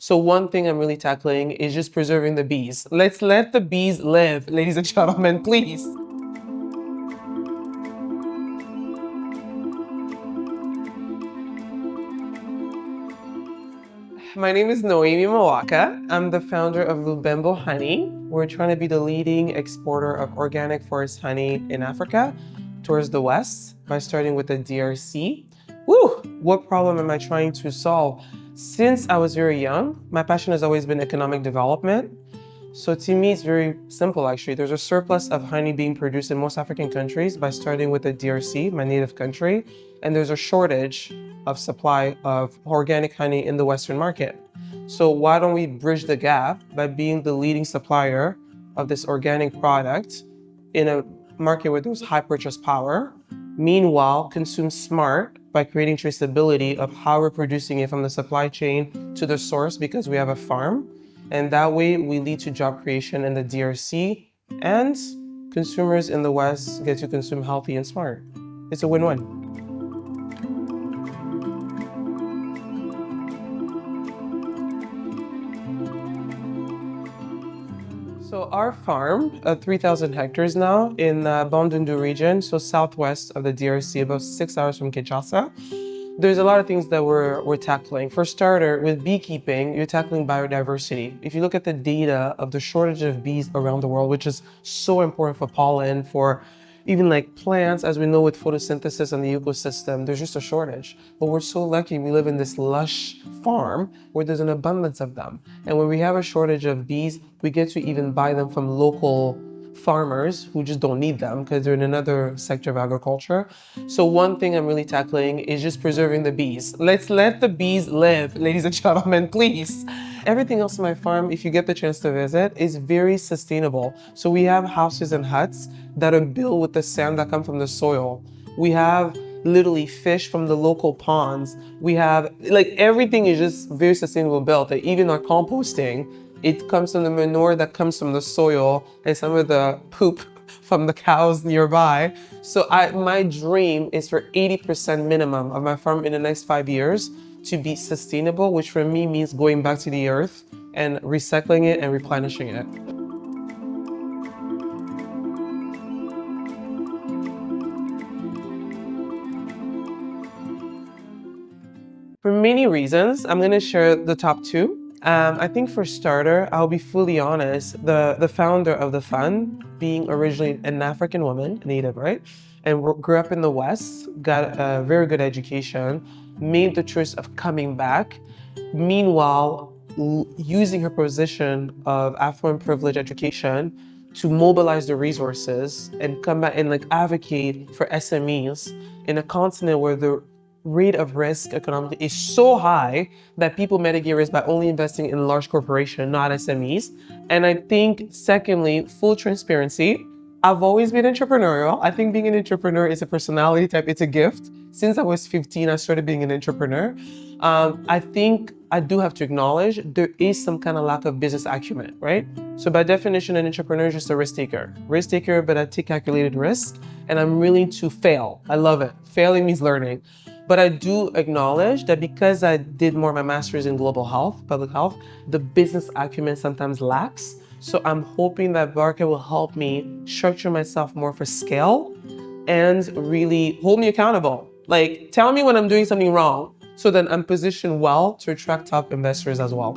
So one thing I'm really tackling is just preserving the bees. Let's let the bees live, ladies and gentlemen, please. My name is Nohemie Mawaka. I'm the founder of Lubembo Honey. We're trying to be the leading exporter of organic forest honey in Africa towards the west by starting with the DRC. Woo! What problem am I trying to solve? Since I was very young, my passion has always been economic development. So to me, it's very simple actually. There's a surplus of honey being produced in most African countries by starting with the DRC, my native country, and there's a shortage of supply of organic honey in the Western market. So why don't we bridge the gap by being the leading supplier of this organic product in a market where there's high purchase power, meanwhile consume smart by creating traceability of how we're producing it from the supply chain to the source because we have a farm. And that way we lead to job creation in the DRC and consumers in the West get to consume healthy and smart. It's a win-win. So our farm, 3,000 hectares now in Bandundu region, so southwest of the DRC, about 6 hours from Kinshasa. There's a lot of things that we're tackling. For starter, with beekeeping, you're tackling biodiversity. If you look at the data of the shortage of bees around the world, which is so important for pollen, for even like plants, as we know with photosynthesis and the ecosystem, there's just a shortage. But we're so lucky we live in this lush farm where there's an abundance of them. And when we have a shortage of bees, we get to even buy them from local farmers who just don't need them because they're in another sector of agriculture. So one thing I'm really tackling is just preserving the bees. Let's let the bees live, ladies and gentlemen, please. Everything else on my farm, if you get the chance to visit, is very sustainable. So we have houses and huts that are built with the sand that come from the soil. We have literally fish from the local ponds. We have, like, everything is just very sustainable built. Even our composting, it comes from the manure that comes from the soil and some of the poop from the cows nearby. So my dream is for 80% minimum of my farm in the next 5 years to be sustainable, which for me means going back to the earth and recycling it and replenishing it. For many reasons, I'm going to share the top two. I think for starter, I'll be fully honest, the founder of the fund, being originally an African woman, native, right? And grew up in the West, got a very good education, made the choice of coming back. Meanwhile, using her position of affluent privilege education to mobilize the resources and come back and like advocate for SMEs in a continent where the rate of risk economically is so high that people mitigate risk by only investing in large corporations, not SMEs. And I think, secondly, full transparency. I've always been entrepreneurial. I think being an entrepreneur is a personality type. It's a gift. Since I was 15, I started being an entrepreneur. I think I do have to acknowledge there is some kind of lack of business acumen, right? So by definition, an entrepreneur is just a risk taker. Risk taker, but I take calculated risk and I'm willing to fail. I love it. Failing means learning. But I do acknowledge that because I did more of my master's in global health, public health, the business acumen sometimes lacks. So I'm hoping that Barka will help me structure myself more for scale and really hold me accountable. Like, tell me when I'm doing something wrong so that I'm positioned well to attract top investors as well.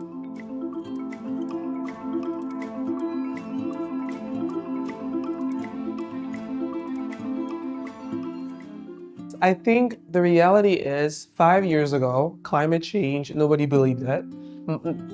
I think the reality is 5 years ago, climate change, nobody believed it.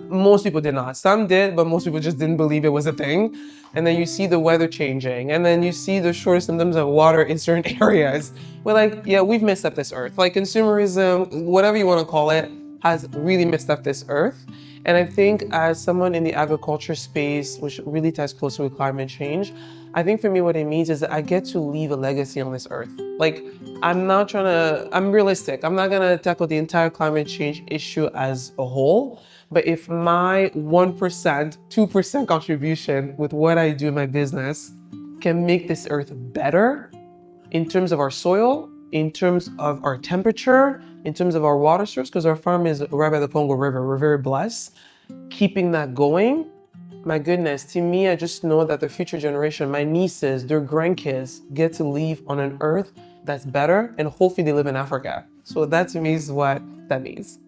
Most people did not. Some did, but most people just didn't believe it was a thing. And then you see the weather changing, and then you see the short symptoms of water in certain areas. We're like, yeah, we've messed up this earth. Like consumerism, whatever you want to call it, has really messed up this earth. And I think as someone in the agriculture space, which really ties closely with climate change, I think for me what it means is that I get to leave a legacy on this earth. Like, I'm realistic. I'm not gonna tackle the entire climate change issue as a whole, but if my 1%, 2% contribution with what I do in my business can make this earth better in terms of our soil, in terms of our temperature, in terms of our water source, because our farm is right by the Congo River. We're very blessed. keeping that going, my goodness, to me, I just know that the future generation, my nieces, their grandkids, get to live on an earth that's better, and hopefully they live in Africa. So that to me is what that means.